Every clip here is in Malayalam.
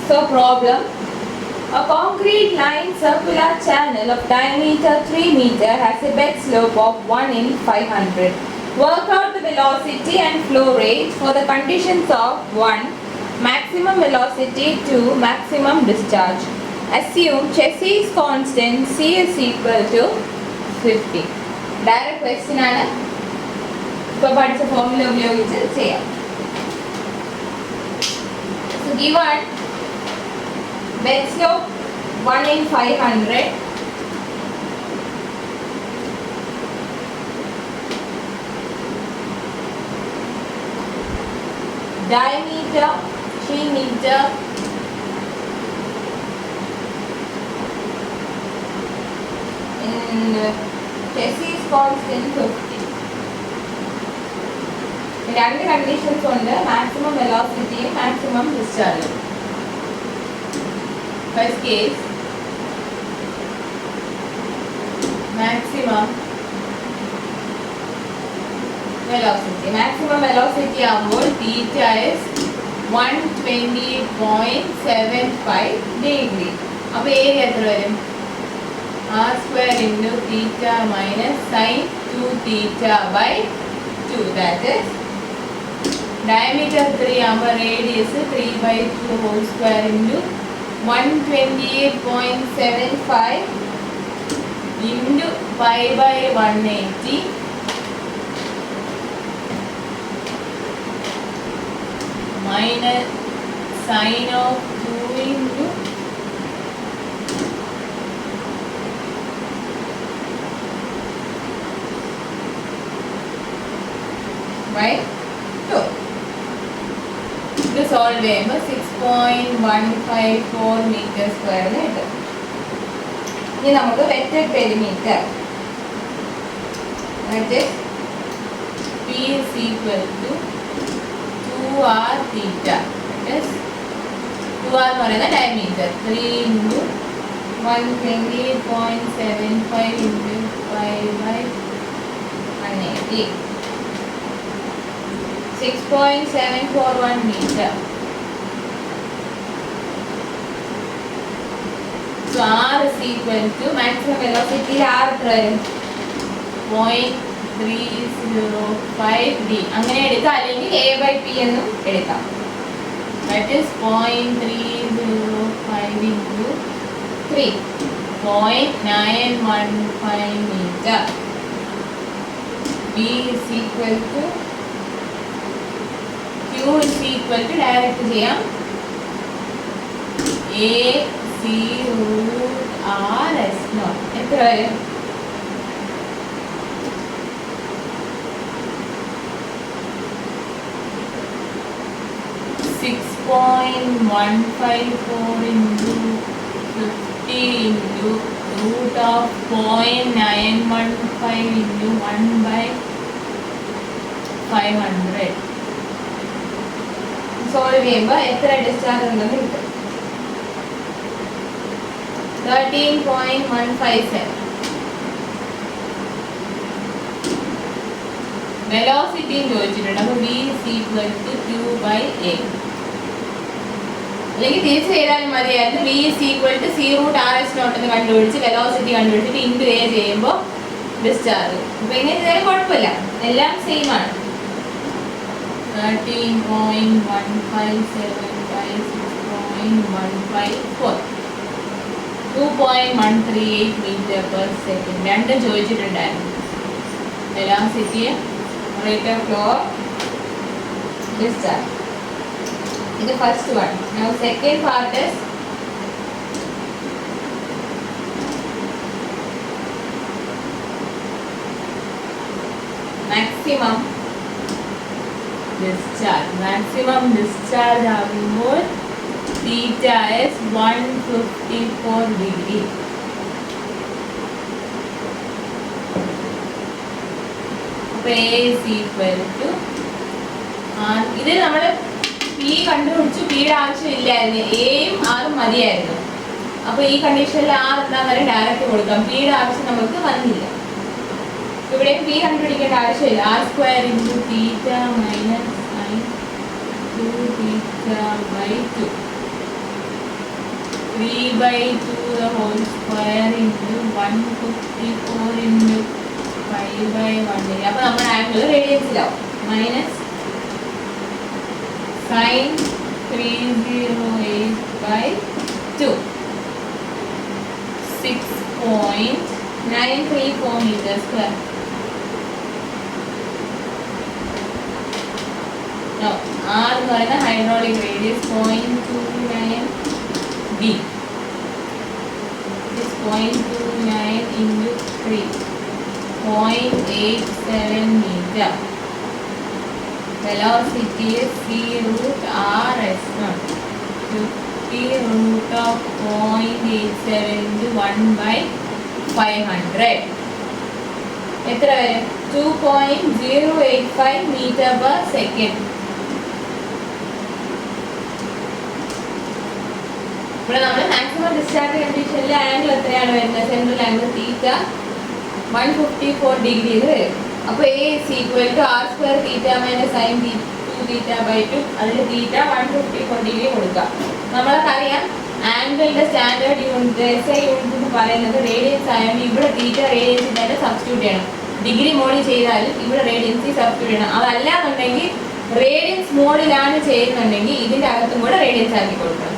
So problem. A concrete line circular channel of diameter 3 meter has a bed slope of 1 in 500. Work out the velocity and flow rate for the conditions of 1. Maximum velocity, 2. Maximum discharge. Assume Chessie's constant C is equal to 50. Direct question ആണ്. ഇപ്പോൾ പഠിച്ച ഫോർമുല ഉപയോഗിച്ച് ചെയ്യാം. So given bed slope 1 in 500, diameter 3 meter, and Chessie's constant 50. രണ്ട് കണ്ടീഷൻസ് ഉണ്ട്, മാക്സിമം വെലോസിറ്റിയും മാക്സിമം ഡിസ്ചാർജും. First case, maximum velocity. Maximum velocity ആകുമ്പോൾ theta is 120.75 degree. അപ്പോൾ ഏരിയ എത്ര വരും? r square into theta minus sin 2 theta by 2. That is diameter 3 ആകുമ്പോൾ radius 3/2 whole square into 128.75 into pi by 180 minus sin of 2 into by 2. ഇത് സോൾവ് ചെയ്യുമ്പോൾ 6.154 മീറ്റർ സ്ക്വയറിന് കിട്ടും. ഇനി നമുക്ക് vector perimeter P is equal to 2r theta. That is 2r എന്ന് പറയുന്ന diameter 3 into 120.75 into 5/180. 6.741 meter. So r is equal to maximum velocity r എത്ര വരും? 0.305 d. അങ്ങനെ എടുക്കാം, അല്ലെങ്കിൽ a/p എന്നും എടുക്കാം. That is 0.305 into 3. 0.915 meter. B is equal to Q is equal to direct ചെയ്യാം AC root R S naught. എത്ര വരും? 6.154 into 50 into root of 0.915 into 1/500. Solve ചെയ്യുമ്പോൾ എത്ര ഡിസ്ചാർജ് ഉണ്ടെന്ന് കിട്ടും? 13.157. വെലോസിറ്റിയും ചോദിച്ചിട്ടുണ്ട്. അപ്പോൾ V is equal to Q by A. അല്ലെങ്കിൽ തിരിച്ച് ചെയ്താലും മതിയായിരുന്നു. V is equal to C root R S naught എന്ന് കണ്ടുപിടിച്ച് വെലോസിറ്റി കണ്ടുപിടിച്ചിട്ട് ഇൻറ്റു A ചെയ്യുമ്പോൾ ഡിസ്ചാർജ്. അപ്പോൾ ഇങ്ങനെ ചെയ്താലും കുഴപ്പമില്ല, എല്ലാം സെയിം ആണ്. 13.157 by 6.154, 2.138 meter per second. രണ്ടും ചോദിച്ചിട്ടുണ്ടായിരുന്നു. Velocity, rate of flow, discharge. ഇത് first one. Now second part is maximum discharge. Maximum discharge ആകുമ്പോൾ theta is 154 degree. അപ്പോൾ A is equal to R. ഇത് നമ്മൾ P കണ്ടുപിടിച്ചു, Pയുടെ ആവശ്യമില്ലായിരുന്നു, Aയും Rഉം മതിയായിരുന്നു. അപ്പോൾ ഈ കണ്ടീഷനിൽ R എന്താണെന്ന് ഡയറക്റ്റ് കൊടുക്കാം, Pയുടെ ആവശ്യം നമുക്ക് വന്നില്ല. ഇവിടെ P കണ്ടുപിടിക്കേണ്ട ആവശ്യമില്ല. R square into theta minus sin 2 theta by 2. 3/2 the whole square into 154 into 5/1 degree. അപ്പോൾ നമ്മുടെ ആംഗിൾ റേഡിയൻസിലാവും. Minus sin 308/2 6.934 meter square. No, R എന്ന് പറയുന്ന hydraulic radius 0.29 d. This 0.29 into 3, 0.87 meter. Velocity is c root r s1. 50 root of 0.87 into 1/500. എത്ര വരും? 2.085 meter per second. ഇവിടെ നമ്മൾ മാക്സിമം ഡിസ്ചാർജ് കണ്ടീഷനിലെ ആംഗിൾ എത്രയാണ് വരുന്നത്? സെൻട്രൽ ആംഗിൾ തീറ്റ 154 ഡിഗ്രിയിൽ വരും. അപ്പോൾ A is equal to r square theta minus sin 2 theta by 2. അതിൽ തീറ്റ 154 ഡിഗ്രി കൊടുക്കാം. നമ്മൾക്കറിയാം ആംഗിളിന്റെ സ്റ്റാൻഡേർഡ് യൂണിറ്റ് SI യൂണിറ്റ് എന്ന് പറയുന്നത് റേഡിയൻസ് ആയതുകൊണ്ട് ഇവിടെ തീറ്റ റേഡിയൻസിൽ തന്നെ സബ്സ്റ്റിറ്റ്യൂട്ട് ചെയ്യണം. ഡിഗ്രി മോഡിൽ ചെയ്താലും ഇവിടെ റേഡിയൻസിൽ സബ്സ്റ്റിറ്റ്യൂട്ട് ചെയ്യണം. അതല്ലാന്നുണ്ടെങ്കിൽ റേഡിയൻസ് മോഡിലാണ് ചെയ്യുന്നുണ്ടെങ്കിൽ ഇതിൻ്റെ അകത്തും കൂടെ റേഡിയൻസ് ആക്കി കൊടുക്കണം.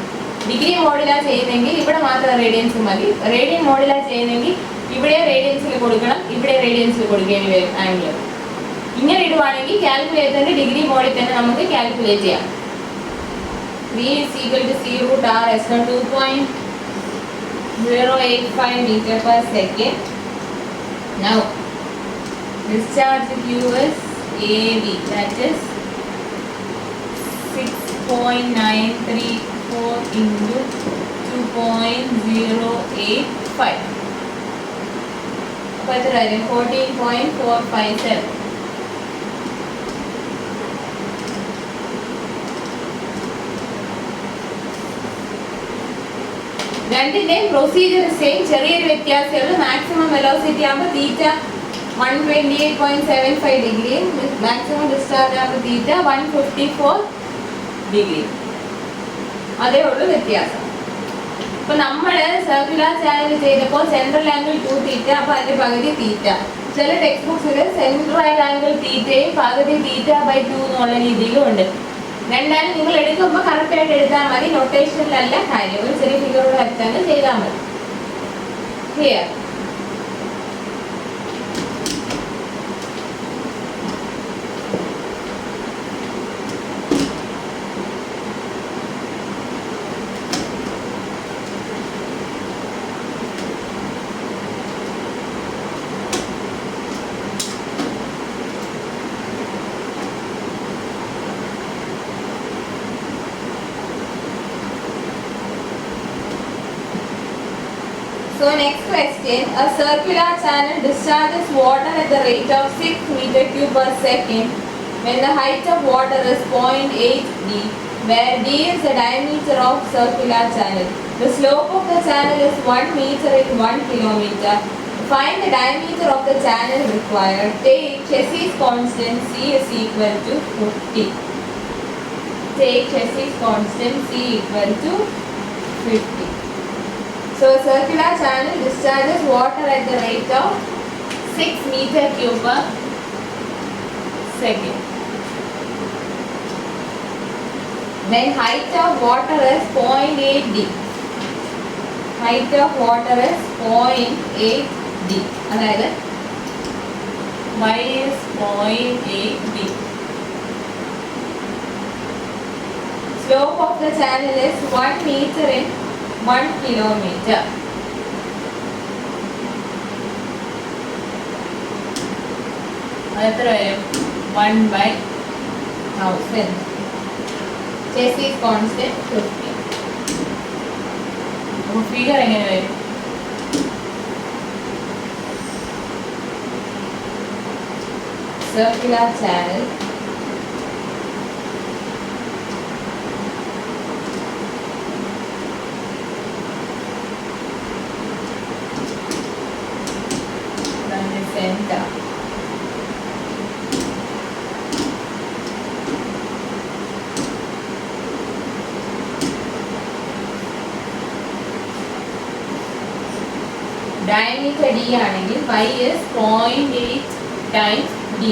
ഡിഗ്രി മോഡിലാണ് ചെയ്യുന്നെങ്കിൽ ഇവിടെ മാത്രം റേഡിയൻസ് മതി. റേഡിയൻ മോഡിലാണ് ചെയ്യുന്നെങ്കിൽ ഇവിടെ റേഡിയൻസിൽ കൊടുക്കണം, ഇവിടെ റേഡിയൻസിൽ കൊടുക്കേണ്ടി വരും ആംഗിൾ. ഇങ്ങനെ ഇടുവാണെങ്കിൽ കാൽക്കുലേറ്ററിന്റെ ഡിഗ്രി മോഡിൽ തന്നെ നമുക്ക് കാൽക്കുലേറ്റ് ചെയ്യാം. V is equal to c root r s1 2.085 meter per second. Now discharge Q is AB, that is 6.934 into 2.085. അപ്പോൾ എത്ര വരും? 14.457. രണ്ടിന്റെയും പ്രൊസീജിയർ സെയിം, ചെറിയൊരു വ്യത്യാസമുള്ളൂ. മാക്സിമം വെലോസിറ്റി ആകുമ്പോൾ തീറ്റ 128.75 ഡിഗ്രി, മാക്സിമം ഡിസ്ചാർജ് ആകുമ്പോൾ തീറ്റ 154 ഡിഗ്രി. അതേ ഉള്ളൂ വ്യത്യാസം. ഇപ്പൊ നമ്മൾ സർക്കുലർ ചാനൽ ചെയ്തപ്പോൾ സെൻട്രൽ ആംഗിൾ 2 തീറ്റ, അപ്പൊ അതിന്റെ പകുതി തീറ്റ. ചില ടെക്സ്റ്റ് ബുക്സിൽ സെൻട്രൽ ആംഗിൾ തീറ്റയും പകുതി തീറ്റ ബൈ 2 എന്നുള്ള രീതിയിലും ഉണ്ട്. രണ്ടാലും നിങ്ങൾ എടുക്കുമ്പോൾ കറക്റ്റായിട്ട് എടുത്താൽ മതി, നൊട്ടേഷനിലല്ല കാര്യം. ഒരു ചെറിയ ഫിഗറോട് വെച്ചാൽ ചെയ്താൽ മതി. Clear? So next question, a circular channel discharges water at the rate of 6 meter cube per second when the height of water is 0.8 d, where d is the diameter of circular channel. The slope of the channel is 1 meter in 1 kilometer. Find the diameter of the channel required. Take Chessy's constant C is equal to 50. Take Chessy's constant C equal to 50. So a circular channel discharges water at the rate of 6 meter cube per second. Then height of water is 0.8 d. Height of water is 0.8 d. അതായത് y is 0.8 d. Slope of the channel is 1 meter in 1 kilometer. എത്ര വരും? 1/1000. Chessy's constant 50. അപ്പോൾ ഫിഗർ എങ്ങനെ വരും? Circular channel center. Diameter D ആണെങ്കിൽ y is 0.8 times d.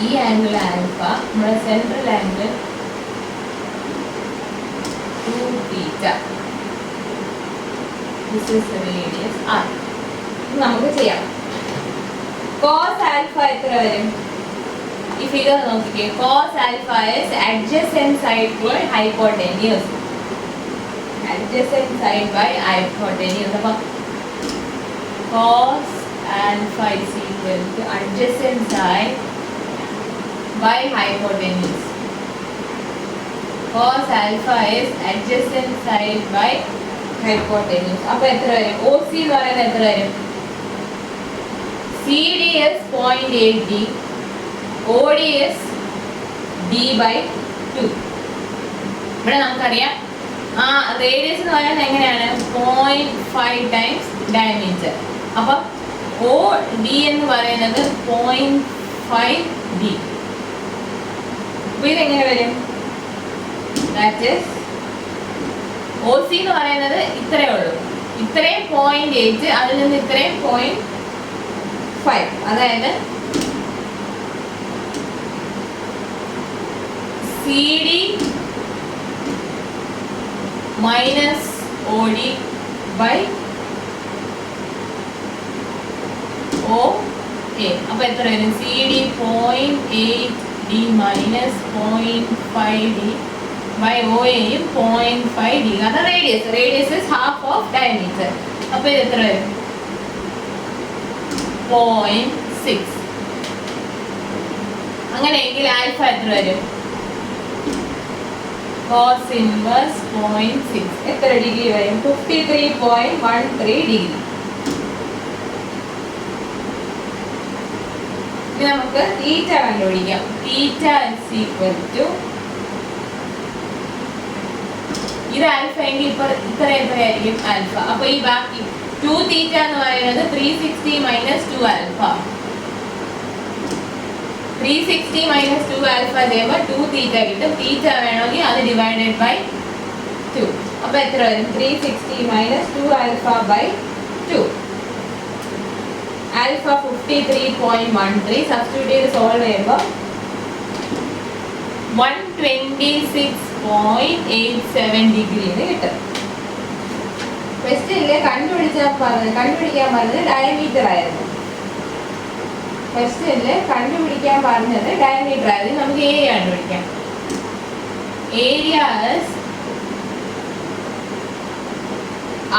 ഈ ആംഗിൾ ആൽഫ, നമ്മുടെ central angle 2 theta. This is the radius r. നമുക്ക് ചെയ്യാം. cos alpha എത്ര വരും? ഈ ഫിഗർ നോക്കിക്കേ. cos alpha is adjacent side by hypotenuse. Adjacent side by hypotenuse. അപ്പോൾ cos alpha is equal to adjacent side by hypotenuse. Cos alpha is adjacent side by hypotenuse. അപ്പോൾ എത്ര വരും? OC എന്ന് പറയുന്നത് എത്ര വരും? CD is 0.8 d, OD is d by 2. ഇവിടെ നമുക്കറിയാം ആ റേഡിയസ് എന്ന് പറയുന്നത് എങ്ങനെയാണ്? 0.5 ടൈംസ് ഡയമീറ്റർ. അപ്പം OD എന്ന് പറയുന്നത് 0.5 d. അപ്പോൾ ഇതെങ്ങനെ വരും? ദാറ്റ് ഈസ് OC എന്ന് പറയുന്നത് ഇത്രയേ ഉള്ളൂ. ഇത്രയും 0.8, അതിൽ നിന്ന് ഇത്രയും 0.5. അതായത് CD minus OD by OA. അപ്പോൾ എത്ര വരും? CD 0.8 d minus 0.5 d by OA 0.5 d. അത് radius. Radius is half of diameter. അപ്പോൾ ഇത് എത്ര വരും? 0.6. അങ്ങനെയെങ്കിൽ ആൽഫ എത്ര വരും? cos inverse 0.6 എത്ര ഡിഗ്രി വരും? 53.13 ഡിഗ്രി. ഇനി നമുക്ക് തീറ്റ കണ്ടുപിടിക്കാം. തീറ്റ is equal to, ഇത് ആൽഫ എങ്കിൽ ഇപ്പൊ ഇത്ര എത്രയായിരിക്കും ആൽഫ? അപ്പൊ ഈ ബാക്കി 2 തീറ്റ എന്ന് പറയുന്നത് 360 മൈനസ് 2 ആൽഫ. 360 മൈനസ് 2 ആൽഫ ചെയ്യുമ്പോൾ 2 തീറ്റ കിട്ടും. തീറ്റ വേണമെങ്കിൽ അത് ഡിവൈഡഡ് ബൈ 2. അപ്പൊ എത്ര വരും? 360 minus 2 alpha by 2. Alpha 53.13. Substitute ചെയ്ത് സോൾവ് ചെയ്യുമ്പോൾ 126.87 ഡിഗ്രി എന്ന് കിട്ടും. ക്വസ്റ്റ്യനില് കണ്ടുപിടിക്കാൻ പറഞ്ഞത് ഡയമീറ്റർ ആയിരുന്നു. ക്വസ്റ്റ്യനില് കണ്ടുപിടിക്കാൻ പറഞ്ഞത് ഡയമീറ്റർ ആയിരുന്നു. നമുക്ക് ഏരിയ കണ്ടുപിടിക്കാം. Area r²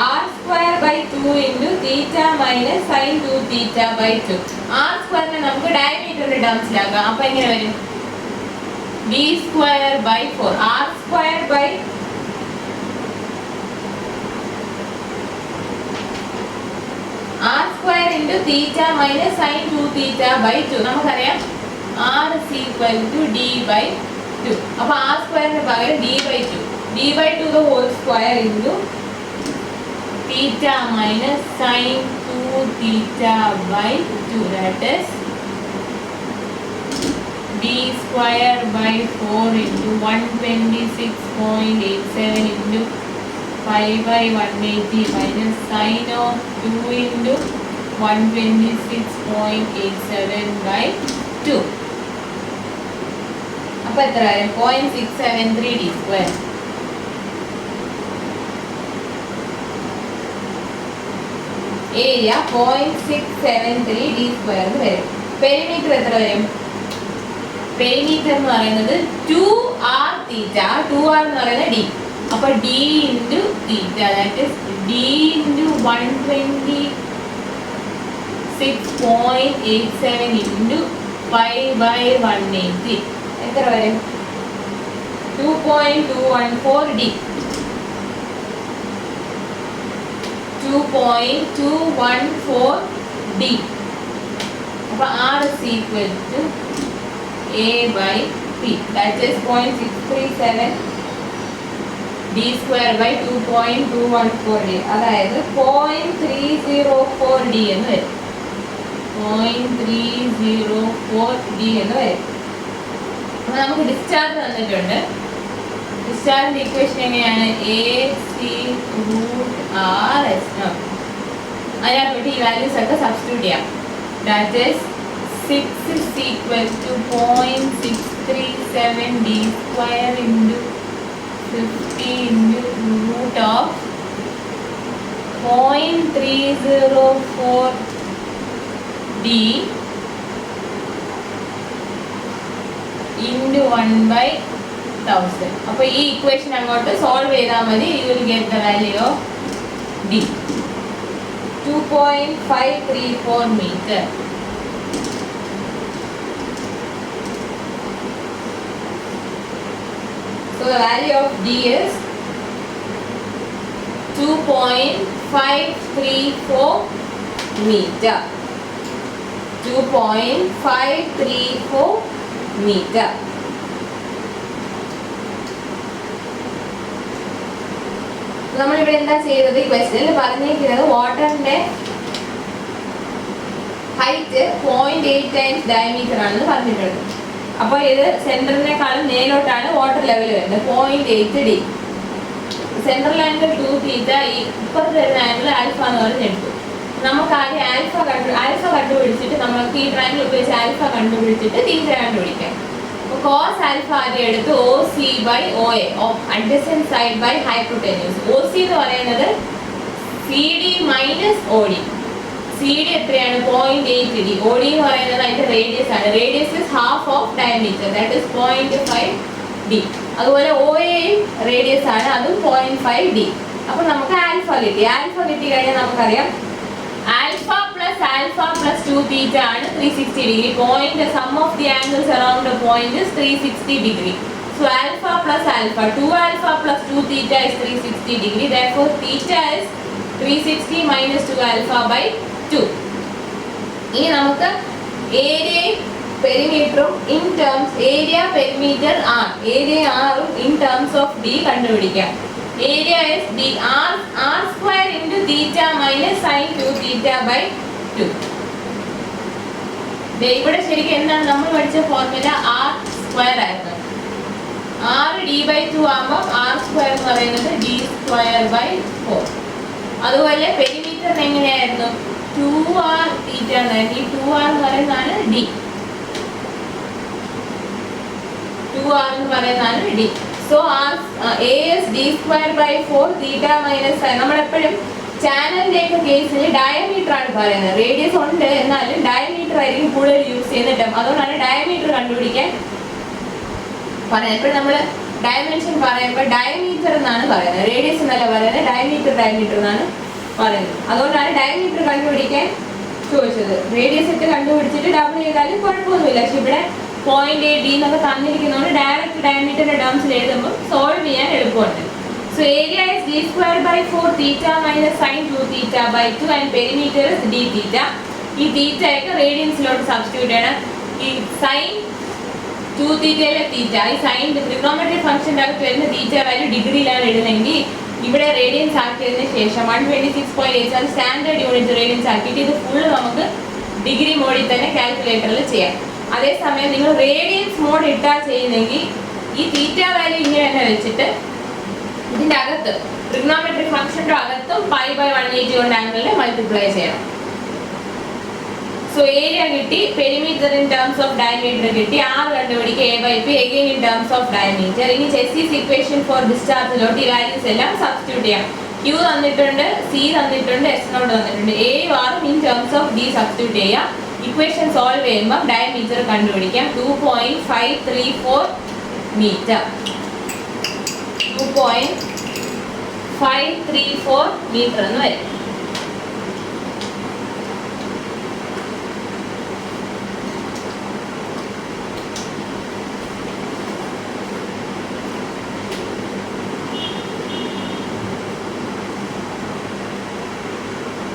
by 2 into theta minus sin 2 theta by 2. r² നമുക്ക് ഡയമീറ്ററിന്റെ ടേംസിലാക്കാം. അപ്പൊ എങ്ങനെ വരും? d² by 4. r² by r² into theta minus sin 2 theta by 2. നമുക്കറിയാം r is equal to d by 2. അപ്പോൾ r² ന് പകരം d by 2. d by 2 the whole square into theta minus sin 2 theta by 2. That is d² by 4 into 126.87 into 5 by 180 minus sin of 2 into 126.87 by 2. അപ്പോൾ എത്ര വരും? 0.673 d². ഏരിയ 0.673 d² എന്ന് വരും. പെരിമീറ്റർ എത്ര വരും? പെരിമീറ്റർ എന്ന് പറയുന്നത് 2r തീറ്റ. 2r എന്ന് പറയുന്നത് d. അപ്പോൾ d into theta, that is d into 126.87 into 5 by 180. എത്ര വരും? 2.214 d. 2.214 d. അപ്പോൾ r is equal to a by p, that is 0.637 d² by 2.214 d. അതായത് 0.304 d എന്ന് വരും. 0.304 d എന്ന് വരും. അപ്പോൾ നമുക്ക് ഡിസ്ചാർജ് തന്നിട്ടുണ്ട്. ഡിസ്ചാർജിന്റെ ഇക്വേഷൻ എങ്ങനെയാണ്? AC√RS0. അതിനകത്ത് ഈ വാല്യൂസ് ഒക്കെ സബ്സ്റ്റിറ്റ്യൂട്ട് ചെയ്യാം. That is 6 is equal to 0.637 d square into 50 into root of 0.304 d into 1/1000. അപ്പോൾ ഈ ഇക്വേഷൻ അങ്ങോട്ട് സോൾവ് ചെയ്താൽ മതി. You will get the value of d 2.534 meter. So the value of d is 2.534 meter. 2.534 meter. നമ്മളിവിടെ എന്താ ചെയ്തത്? ഈ ക്വസ്റ്റ്യനിൽ പറഞ്ഞിരിക്കുന്നത് വാട്ടറിന്റെ ഹൈറ്റ് 0.8 ടൈംസ് ഡയമീറ്റർ ആണെന്ന് പറഞ്ഞിട്ടുണ്ട്. അപ്പോൾ ഇത് സെന്ററിനേക്കാളും മേലോട്ടാണ് വാട്ടർ ലെവൽ വരുന്നത്. 0.8 d. സെൻട്രൽ ആംഗിൾ 2 തീറ്റ, ഈ ഇപ്പുറത്ത് വരുന്ന ആംഗിൾ ആൽഫ എന്ന് പറഞ്ഞെടുത്തു. നമുക്ക് ആദ്യം ആൽഫ കണ്ടുപിടിച്ചിട്ട് നമുക്ക് ഈ ട്രയാംഗിൾ ഉപയോഗിച്ച് ആൽഫ കണ്ടുപിടിച്ചിട്ട് തീറ്റ കണ്ടുപിടിക്കാം. അപ്പോൾ കോസ് ആൽഫ ആദ്യം എടുത്ത് OC/OA, adjacent side by hypotenuse. OC എന്ന് പറയുന്നത് CD മൈനസ് OD. CD എത്രയാണ്? 0.8 d. OD എന്ന് പറയുന്നത് അതിന്റെ റേഡിയസ് ആണ്. Radius is half of diameter, that is 0.5 d. അതുപോലെ OA റേഡിയസ് ആണ്, അതും 0.5 d. അപ്പൊ നമുക്ക് ആൽഫ കിട്ടി. ആൽഫ കിട്ടി കഴിഞ്ഞാൽ നമുക്കറിയാം ആൽഫ പ്ലസ് 2 തീറ്റ ആണ് 360 degree. Point sum of the angles around the point is 360 degree. So alpha plus alpha, 2 alpha plus 2 theta is 360 degree. Therefore theta is 360 minus 2 alpha by 2. ഇനി നമുക്ക് ഏരിയയും പെരിമീറ്ററും in terms area perimeter R, area ആറും ഇൻ ടേംസ് ഓഫ് ഡി കണ്ടുപിടിക്കാം. Area is D R square into theta minus sine 2 theta by 2. ഇവിടെ ശരിക്കും എന്താണ് നമ്മൾ പഠിച്ച ഫോർമുല? ആർ സ്ക്വയർ ആയിരുന്നു. 6d/2 ആകുമ്പോൾ ആർ സ്ക്വയർ എന്ന് പറയുന്നത് d²/4. അതുപോലെ പെരിമീറ്റർ എങ്ങനെയായിരുന്നു? 2r തീറ്റ എന്നായിരുന്നു. ഈ 2r എന്ന് പറയുന്നതാണ് d. 2r എന്ന് പറയുന്നതാണ് d. So a is d²/4 theta minus sign. നമ്മളെപ്പോഴും ചാനലിന്റെ ഒക്കെ കേസിൽ ഡയമീറ്റർ ആണ് പറയുന്നത്. റേഡിയസ് ഉണ്ട് എന്നാലും ഡയമീറ്റർ ആയിരിക്കും കൂടുതൽ യൂസ് ചെയ്യുന്നത്. അതുകൊണ്ടാണ് ഡയമീറ്റർ കണ്ടുപിടിക്കാൻ പറയുന്നത്. എപ്പോഴും നമ്മൾ ഡയമെൻഷൻ പറയുമ്പോൾ ഡയമീറ്റർ എന്നാണ് പറയുന്നത്, റേഡിയസ് എന്നല്ല പറയുന്നത്. ഡയമീറ്റർ എന്നാണ് പറയുന്നത്. അതുകൊണ്ടാണ് ഡയമീറ്റർ കണ്ടുപിടിക്കാൻ ചോദിച്ചത്. റേഡിയസ് ഒക്കെ കണ്ടുപിടിച്ചിട്ട് ഡബിൾ ചെയ്താലും കുഴപ്പമൊന്നുമില്ല. പക്ഷെ ഇവിടെ 0.8 d എന്നൊക്കെ തന്നിരിക്കുന്നതുകൊണ്ട് ഡയറക്റ്റ് ഡയമീറ്ററിന്റെ ടേംസിൽ എഴുതുമ്പോൾ സോൾവ് ചെയ്യാൻ എളുപ്പമുണ്ട്. So area is d²/4 theta minus sine 2 theta by 2 and perimeter is d theta. ഈ തീറ്റയൊക്കെ റേഡിയൻസിലോട്ട് സബ്സ്റ്റിറ്റ്യൂട്ട് ചെയ്യണം. ഈ സൈൻ 2 തീറ്റയിലെ തീറ്റ, ഈ സൈൻ ട്രിഗണോമെട്രിക് ഫംഗ്ഷൻ്റെ അകത്ത് വരുന്ന തീറ്റ വാല്യൂ ഡിഗ്രിയിലാണ് ഇടുന്നതെങ്കിൽ ഇവിടെ റേഡിയൻസ് ആക്കിയതിന് ശേഷം 126.8 അത് സ്റ്റാൻഡേർഡ് യൂണിറ്റ് റേഡിയൻസ് ആക്കിയിട്ട് ഇത് ഫുള്ള് നമുക്ക് ഡിഗ്രി മോഡിൽ തന്നെ കാൽക്കുലേറ്ററിൽ ചെയ്യാം. അതേസമയം നിങ്ങൾ റേഡിയൻസ് മോഡ് ഇട്ടാൽ ചെയ്യുന്നെങ്കിൽ ഈ തീറ്റ വാല്യൂ ഇങ്ങനെ തന്നെ വെച്ചിട്ട് ഇതിൻ്റെ അകത്ത് ട്രിഗണോമെട്രിക് ഫംഗ്ഷൻ്റെ അകത്തും π/180 കൊണ്ട് ആംഗിളിൽ മൾട്ടിപ്ലൈ ചെയ്യണം. സോ ഏരിയ കിട്ടി, perimeter in terms of diameter കിട്ടി, ആർ കണ്ടുപിടിക്കുക a/p again in terms of diameter. ഇനി ചെസ്സിസ് ഇക്വേഷൻ ഫോർ ഡിസ്ചാർജിലോട്ട് ഈ വാല്യൂസ് എല്ലാം സബ്സ്റ്റിറ്റ്യൂട്ട് ചെയ്യാം. Q തന്നിട്ടുണ്ട്, C തന്നിട്ടുണ്ട്, S0 തന്നിട്ടുണ്ട്. A ആറും in terms of D substitute ചെയ്യാം. ഇക്വേഷൻ സോൾവ് ചെയ്യുമ്പോൾ ഡയമീറ്റർ കണ്ടുപിടിക്കാം. 2.534 മീറ്റർ. 2.534 മീറ്റർ എന്ന് വരും.